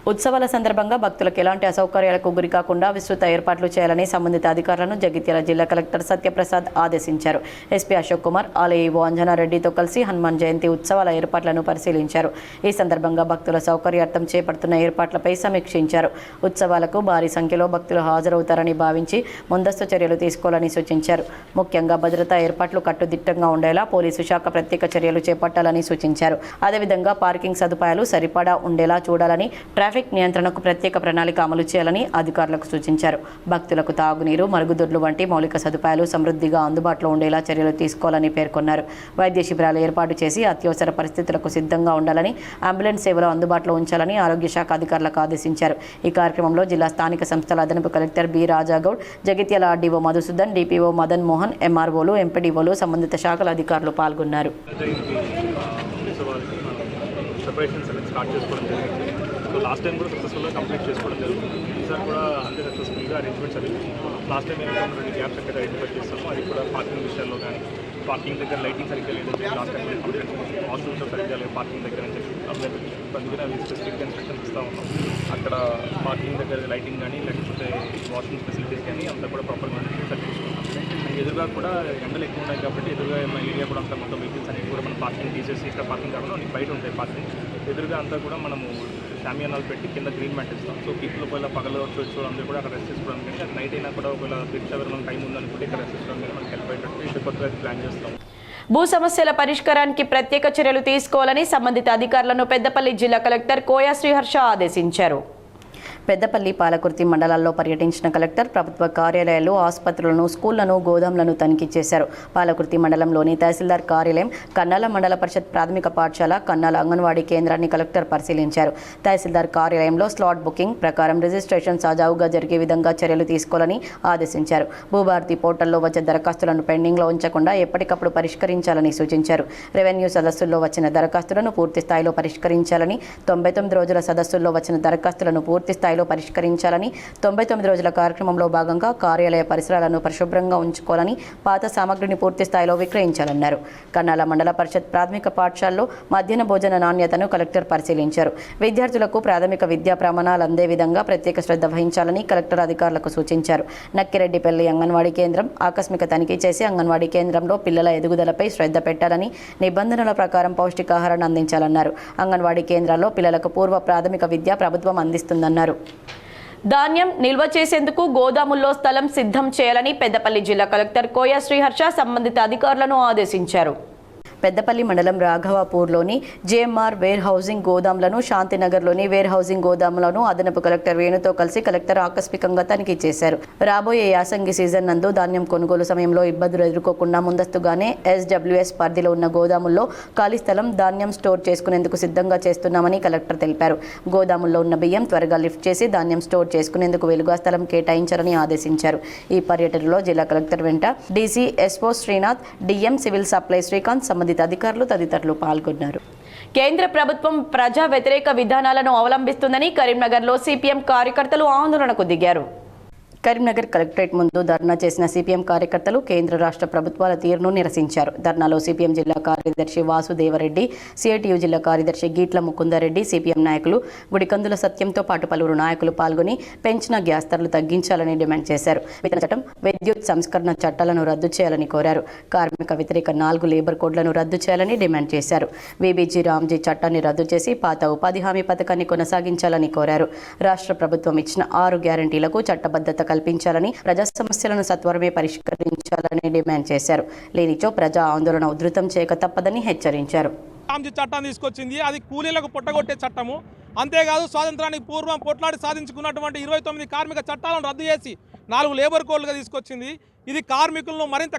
ఉత్సవాల సందర్భంగా భక్తులకు ఎలాంటి అసౌకర్యాలకు గురికాకుండా విస్తృత ఏర్పాట్లు చేయాలని సంబంధిత అధికారులను జగిత్యాల జిల్లా కలెక్టర్ సత్యప్రసాద్ ఆదేశించారు. ఎస్పీ అశోక్ కుమార్, ఆలయ ఈవో అంజనారెడ్డితో కలిసి హనుమాన్ జయంతి ఉత్సవాల ఏర్పాట్లను పరిశీలించారు. ఈ సందర్భంగా భక్తుల సౌకర్యార్థం చేపడుతున్న ఏర్పాట్లపై సమీక్షించారు. ఉత్సవాలకు భారీ సంఖ్యలో భక్తులు హాజరవుతారని భావించి ముందస్తు చర్యలు తీసుకోవాలని సూచించారు. ముఖ్యంగా భద్రతా ఏర్పాట్లు కట్టుదిట్టంగా ఉండేలా పోలీసు శాఖ ప్రత్యేక చర్యలు చేపట్టాలని సూచించారు. అదేవిధంగా పార్కింగ్ సదుపాయాలు సరిపడా ఉండేలా చూడాలని, ట్రాఫిక్ నియంత్రణకు ప్రత్యేక ప్రణాళిక అమలు చేయాలని అధికారులకు సూచించారు. భక్తులకు తాగునీరు, మరుగుదొడ్లు వంటి మౌలిక సదుపాయాలు సమృద్ధిగా అందుబాటులో ఉండేలా చర్యలు తీసుకోవాలని పేర్కొన్నారు. వైద్య శిబిరాలు ఏర్పాటు చేసి అత్యవసర పరిస్థితులకు సిద్ధంగా ఉండాలని, అంబులెన్స్ సేవలు అందుబాటులో ఉంచాలని ఆరోగ్య శాఖ అధికారులకు ఆదేశించారు. ఈ కార్యక్రమంలో జిల్లా స్థానిక సంస్థల అదనపు collector B Rajagoud, Jagtial RDO Madhusudan, DPO Madan Mohan, ఎంఆర్ఓలు, ఎంపీడీఓలు, సంబంధిత శాఖల అధికారులు పాల్గొన్నారు. సో లాస్ట్ టైం కూడా సక్సెస్ఫుల్గా కంప్లీట్ చేసుకోవడం జరుగుతుంది. ఈసారి కూడా అంతే సక్సెస్ఫుల్గా అరేంజ్మెంట్స్ అవి లాస్ట్ టైం మేము 2 గ్యాప్స్ ఎక్కడ ఐడెంటిఫై చేస్తాము. అది కూడా పార్కింగ్ విషయాల్లో కానీ, పార్కింగ్ దగ్గర లైటింగ్ సరిగ్గా లేదని చెప్పి లాస్ట్ టైం కంప్లీట్ వాష్రూమ్స్ సరిగ్గా లేదు పార్కింగ్ దగ్గర అని చెప్పి అందుకని అవి స్పెసిఫిక్గా ఇన్స్ట్రక్షన్స్ ఇస్తూ ఉన్నాం. అక్కడ పార్కింగ్ దగ్గర లైటింగ్ కానీ, లేకపోతే వాష్రూమ్ ఫెసిలిటీస్ కానీ అంతా కూడా ప్రాపర్గా సరిచేసుకుంటాం. ఎదురుగా కూడా ఎండలు ఎక్కువ ఉన్నాయి కాబట్టి ఎదురుగా ఏరియా కూడా అంతా మొత్తం వెహికల్స్ అనేవి కూడా మనం పార్కింగ్ తీసేసి ఇక్కడ పార్కింగ్ కాకుండా బయట ఉంటాయి పార్కింగ్. ఎదురుగా అంతా కూడా మనము షామియానాలు పెట్టి కింద గ్రీన్ మ్యాట్ ఇస్తాం. సో పీపుల్ ఒకవేళ పగలు వచ్చి అందరూ కూడా అక్కడ రెస్ట్ చేసుకోవడానికి కానీ, అది నైట్ అయినా కూడా ఒకవేళ పిక్స్ ఎవరు మనం టైం ఉందనుకుంటే ఇక్కడ రెస్ట్ చేసుకోవడానికి కానీ మనకి హెల్ప్ అయ్యేటట్టు ఇక్కడ కొత్తగా ప్లాన్ చేస్తాం. భూ సమస్యల పరిష్కారానికి ప్రత్యేక చర్యలు తీసుకోవాలని సంబంధిత అధికారులను పెద్దపల్లి జిల్లా కలెక్టర్ కోయా శ్రీహర్ష ఆదేశించారు. పెద్దపల్లి, పాలకుర్తి మండలాల్లో పర్యటించిన కలెక్టర్ ప్రభుత్వ కార్యాలయాలు, ఆసుపత్రులను, స్కూళ్లను, గోదాంలను తనిఖీ చేశారు. పాలకుర్తి మండలంలోని తహసీల్దార్ కార్యాలయం, కన్నాల మండల పరిషత్ ప్రాథమిక పాఠశాల, కన్నాల అంగన్వాడీ కేంద్రాన్ని కలెక్టర్ పరిశీలించారు. తహసీల్దార్ కార్యాలయంలో స్లాట్ బుకింగ్ ప్రకారం రిజిస్ట్రేషన్ సజావుగా జరిగే విధంగా చర్యలు తీసుకోవాలని ఆదేశించారు. భూభారతి పోర్టల్లో వచ్చే దరఖాస్తులను పెండింగ్లో ఉంచకుండా ఎప్పటికప్పుడు పరిష్కరించాలని సూచించారు. రెవెన్యూ సదస్సుల్లో వచ్చిన దరఖాస్తులను పూర్తి స్థాయిలో పరిష్కరించాలని, 99 రోజుల సదస్సుల్లో వచ్చిన దరఖాస్తులను పూర్తి స్థాయిలో పరిష్కరించాలని, 99 రోజుల కార్యక్రమంలో భాగంగా కార్యాలయ పరిసరాలను పరిశుభ్రంగా ఉంచుకోవాలని, పాత సామగ్రిని పూర్తి స్థాయిలో విక్రయించాలన్నారు. కన్నాల మండల పరిషత్ ప్రాథమిక పాఠశాలలో మధ్యాహ్న భోజన నాణ్యతను కలెక్టర్ పరిశీలించారు. విద్యార్థులకు ప్రాథమిక విద్యా ప్రమాణాలు అందే విధంగా ప్రత్యేక శ్రద్ధ వహించాలని కలెక్టర్ అధికారులకు సూచించారు. నక్కిరెడ్డిపల్లి అంగన్వాడీ కేంద్రం ఆకస్మిక తనిఖీ చేసి అంగన్వాడీ కేంద్రంలో పిల్లల ఎదుగుదలపై శ్రద్ధ పెట్టాలని, నిబంధనల ప్రకారం పౌష్టికాహారాన్ని అందించాలన్నారు. అంగన్వాడీ కేంద్రాల్లో పిల్లలకు పూర్వ ప్రాథమిక విద్య ప్రభుత్వం అందిస్తుందన్నారు. ధాన్యం నిల్వ చేసేందుకు గోదాముల్లో స్థలం సిద్ధం చేయాలని పెద్దపల్లి జిల్లా కలెక్టర్ కోయా శ్రీహర్ష సంబంధిత అధికారులను ఆదేశించారు. పెద్దపల్లి మండలం రాఘవాపూర్లోని జేఎంఆర్ వేర్ హౌసింగ్ గోదాంలను, శాంతినగర్లోని వేర్ హౌసింగ్ గోదాములను అదనపు కలెక్టర్ వేణుతో కలిసి కలెక్టర్ ఆకస్మికంగా తనిఖీ చేశారు. రాబోయే యాసంగి సీజన్ నందు ధాన్యం కొనుగోలు సమయంలో ఇబ్బందులు ఎదుర్కోకుండా ముందస్తుగానే SWS పరిధిలో ఉన్న గోదాముల్లో ఖాళీ స్థలం ధాన్యం స్టోర్ చేసుకునేందుకు సిద్ధంగా చేస్తున్నామని కలెక్టర్ తెలిపారు. గోదాముల్లో ఉన్న బియ్యం త్వరగా లిఫ్ట్ చేసి ధాన్యం స్టోర్ చేసుకునేందుకు వెలుగా స్థలం కేటాయించాలని ఆదేశించారు. ఈ పర్యటనలో జిల్లా కలెక్టర్ వెంట DC SO Srinath, DM civil supply Srikanth, సంబంధిత అధికారులు తదితరులు పాల్గొన్నారు. కేంద్ర ప్రభుత్వం ప్రజా వ్యతిరేక విధానాలను అవలంబిస్తుందని కరీంనగర్లో సిపిఎం కార్యకర్తలు ఆందోళనకు దిగారు. కరీంనగర్ కలెక్టరేట్ ముందు ధర్నా చేసిన సిపిఎం కార్యకర్తలు కేంద్ర రాష్ట్ర ప్రభుత్వాల తీరును నిరసించారు. ధర్నాలో సిపిఎం జిల్లా కార్యదర్శి వాసుదేవరెడ్డి, సిఐటియు జిల్లా కార్యదర్శి గీట్ల ముకుందరెడ్డి, సిపిఎం నాయకులు గుడికందుల సత్యంతో పాటు పలువురు నాయకులు పాల్గొని పెంచిన గ్యాస్ ధరలు తగ్గించాలని డిమాండ్ చేశారు. వేతన చట్టం, విద్యుత్ సంస్కరణ చట్టాలను రద్దు చేయాలని కోరారు. కార్మిక వ్యతిరేక 4 లేబర్ కోడ్లను రద్దు చేయాలని డిమాండ్ చేశారు. విబిజీ రామ్జీ చట్టాన్ని రద్దు చేసి పాత ఉపాధి హామీ పథకాన్ని కొనసాగించాలని కోరారు. రాష్ట్ర ప్రభుత్వం ఇచ్చిన 6 గ్యారంటీలకు చట్టబద్ధత కల్పించాలని, ప్రజా సమస్యలను సత్వరమే పరిష్కరించాలని డిమాండ్ చేశారు. లేనిచో ప్రజా ఆందోళన ఉధృతం చేయక తప్పదని హెచ్చరించారు. చట్టం తీసుకొచ్చింది, అది కూలీలకు పొట్టగొట్టే చట్టము. అంతేకాదు స్వాతంత్రానికి పూర్వం కొట్లాడి సాధించుకున్నటువంటి 29 కార్మిక చట్టాలను రద్దు చేసి 4 లేబర్ కోడ్లుగా తీసుకొచ్చింది. ఇది కార్మికులను మరింత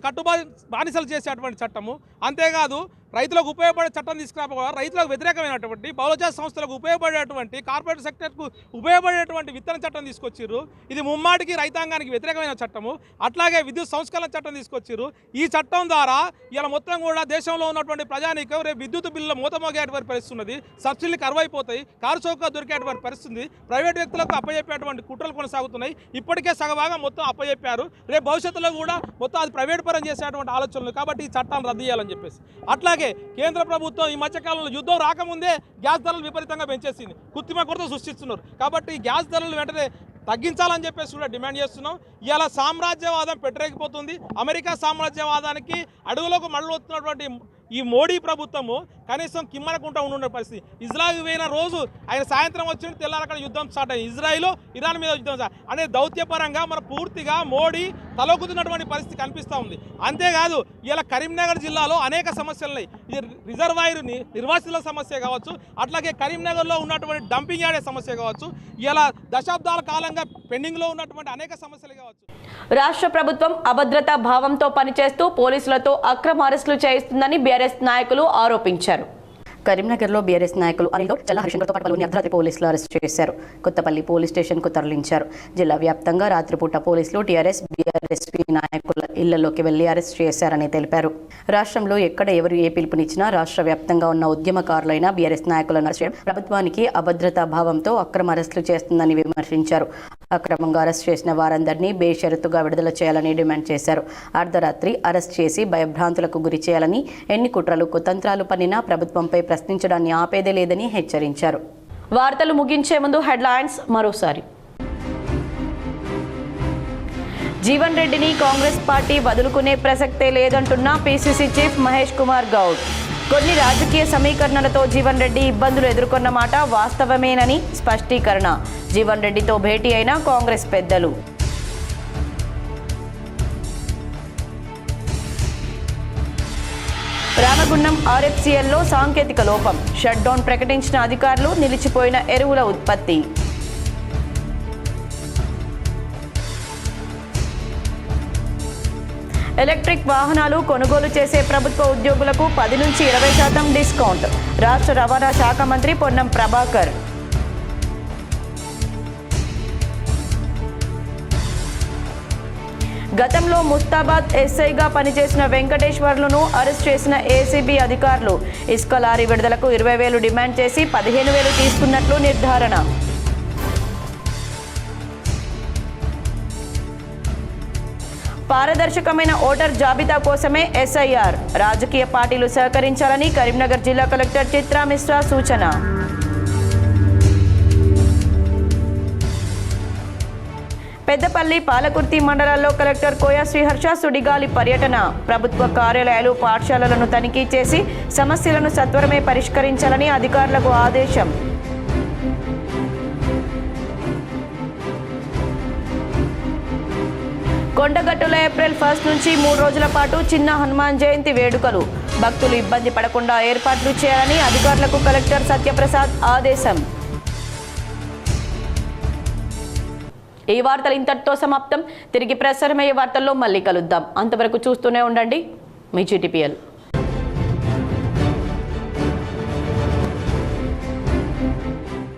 బానిసలు చేసేటువంటి చట్టము. అంతేకాదు రైతులకు ఉపయోగపడే చట్టం తీసుకురాకపోగా రైతులకు వ్యతిరేకమైనటువంటి బహుళజాతి సంస్థలకు ఉపయోగపడేటువంటి కార్పొరేట్ సెక్టర్కు ఉపయోగపడేటువంటి విత్తన చట్టం తీసుకొచ్చిర్రు. ఇది ముమ్మాటికి రైతాంగానికి వ్యతిరేకమైన చట్టము. అట్లాగే విద్యుత్ సంస్కరణ చట్టం తీసుకొచ్చిర్రు. ఈ చట్టం ద్వారా ఇలా మొత్తం కూడా దేశంలో ఉన్నటువంటి ప్రజానీకం రేపు విద్యుత్ బిల్లు మూతమోగేటువంటి పరిస్థితి ఉన్నది. సబ్సిడీలు కరువైపోతాయి, కారు చౌకగా దొరికేటువంటి పరిస్థితి, ప్రైవేట్ వ్యక్తులకు అప్పచెప్పేటువంటి కుట్రలు కొనసాగుతున్నాయి. ఇప్పటికే సగభాగం మొత్తం అప్పచెప్పారు. రేపు భవిష్యత్తులో కూడా మొత్తం అది ప్రైవేట్ పరం చేసేటువంటి ఆలోచనలు. కాబట్టి ఈ చట్టాన్ని రద్దు చేయాలని చెప్పేసి, అట్లాగే అట్లాగే కేంద్ర ప్రభుత్వం ఈ మధ్యకాలంలో యుద్ధం రాకముందే గ్యాస్ ధరలు విపరీతంగా పెంచేసింది, కృత్రిమ కొరత సృష్టిస్తున్నారు. కాబట్టి ఈ గ్యాస్ ధరలు వెంటనే తగ్గించాలని చెప్పేసి కూడా డిమాండ్ చేస్తున్నాం. ఇలా సామ్రాజ్యవాదం పెట్టరేగిపోతుంది. అమెరికా సామ్రాజ్యవాదానికి అడుగులోకి మళ్ళొస్తున్నటువంటి ఈ మోడీ ప్రభుత్వము కనీసం కిమ్మనకుండా ఉండే పరిస్థితి. ఇజ్రాయిల్ పోయిన రోజు ఆయన సాయంత్రం వచ్చిన తెల్లారి అక్కడ యుద్ధం స్టార్ట్ అయింది, ఇజ్రాయిల్ ఇరాన్ మీద యుద్ధం అనే దౌత్యపరంగా మన పూర్తిగా మోడీ తలొక్కుతున్నటువంటి పరిస్థితి కనిపిస్తూ ఉంది. అంతేకాదు ఇలా కరీంనగర్ జిల్లాలో అనేక సమస్యలు ఉన్నాయి. ఇది రిజర్వాయర్ నిర్వాసితుల సమస్య కావచ్చు, అట్లాగే కరీంనగర్లో ఉన్నటువంటి డంపింగ్ యార్డ్ సమస్య కావచ్చు, ఇలా దశాబ్దాల కాలంగా పెండింగ్లో ఉన్నటువంటి అనేక సమస్యలు కావచ్చు. రాష్ట్ర ప్రభుత్వం అభద్రతా భావంతో పనిచేస్తూ పోలీసులతో అక్రమ అరెస్టులు చేయిస్తుందని బీఆర్ఎస్ నాయకులు ఆరోపించారు. కరీంనగర్లో బీఆర్ఎస్ నాయకులు అనిల్ గౌడ్, చల్ల హరిశంకర్తో పాటు పలువురిని అర్ధరాత్రి పోలీసులు అరెస్ట్ చేశారు. కొత్తపల్లి పోలీస్ స్టేషన్కు తరలించారు. జిల్లా వ్యాప్తంగా రాత్రిపూట పోలీసులు టీఆర్ఎస్ బీఆర్ఎస్పీ నాయకుల ఇళ్లలోకి వెళ్లి అరెస్ట్ చేశారని తెలిపారు. రాష్ట్రంలో ఎక్కడ ఎవరు ఏ పిలుపునిచ్చినా రాష్ట్ర వ్యాప్తంగా ఉన్న ఉద్యమకారులైన బీఆర్ఎస్ నాయకులను అరెస్ట్ చేయడం ప్రభుత్వానికి అభద్రతా భావంతో అక్రమ అరెస్టులు చేస్తుందని విమర్శించారు. అక్రమంగా అరెస్ట్ చేసిన వారందరినీ బేషరతుగా విడుదల చేయాలని డిమాండ్ చేశారు. అర్ధరాత్రి అరెస్ట్ చేసి భయభ్రాంతులకు గురి చేయాలని, ఎన్ని కుట్రలు కుతంత్రాలు పన్నినా ప్రభుత్వంపై ప్రశ్నించడాన్ని ఆపేదే లేదని హెచ్చరించారు. వార్తలు ముగించే ముందు హెడ్లైన్స్ మరోసారి. జీవన్ రెడ్డిని కాంగ్రెస్ పార్టీ వదులుకునే ప్రసక్తే లేదంటున్న పీసీసీ చీఫ్ మహేష్ కుమార్ గౌడ్. కొన్ని రాజకీయ సమీకరణలతో జీవన్ రెడ్డి ఇబ్బందులు ఎదుర్కొన్న మాట వాస్తవమేనని స్పష్టీకరణ. జీవన్ రెడ్డితో భేటీ అయిన కాంగ్రెస్ పెద్దలు. రామగుండం ఆర్ఎఫ్సీఎల్లో సాంకేతిక లోపం, షట్డౌన్ ప్రకటించిన అధికారులు, నిలిచిపోయిన ఎరువుల ఉత్పత్తి. ఎలక్ట్రిక్ వాహనాలు కొనుగోలు చేసే ప్రభుత్వ ఉద్యోగులకు 10 నుంచి 20% డిస్కౌంట్. రాష్ట్ర రవాణా శాఖ మంత్రి పొన్నం ప్రభాకర్. గతంలో ముస్తాబాద్ ఎస్ఐగా పనిచేసిన వెంకటేశ్వర్లను అరెస్ట్ చేసిన ఏసీబీ అధికారులు. ఇసుక లారీ విడుదలకు 20,000 డిమాండ్ చేసి 15,000 తీసుకున్నట్లు నిర్ధారణ. పారదర్శకమైన ఓటర్ జాబితా కోసమే ఎస్ఐఆర్. రాజకీయ పార్టీలు సహకరించాలని కరీంనగర్ జిల్లా కలెక్టర్ చిత్రా మిశ్రా సూచన. పెద్దపల్లి, పాలకుర్తి మండలాల్లో కలెక్టర్ కోయా శ్రీహర్ష సుడిగాలి పర్యటన. ప్రభుత్వ కార్యాలయాలు, పాఠశాలలను తనిఖీ చేసి సమస్యలను సత్వరమే పరిష్కరించాలని అధికారులకు ఆదేశం. కొండగట్టులో ఏప్రిల్ 1 నుంచి 3 రోజుల పాటు చిన్న హనుమాన్ జయంతి వేడుకలు. భక్తులు ఇబ్బంది పడకుండా ఏర్పాట్లు చేయాలని అధికారులకు కలెక్టర్ సత్యప్రసాద్ ఆదేశం. ఈ వార్తలు ఇంతటితో సమాప్తం. తిరిగి ప్రసారమయ్యే వార్తల్లో మళ్ళీ కలుద్దాం. అంతవరకు చూస్తూనే ఉండండి మీ GTPL.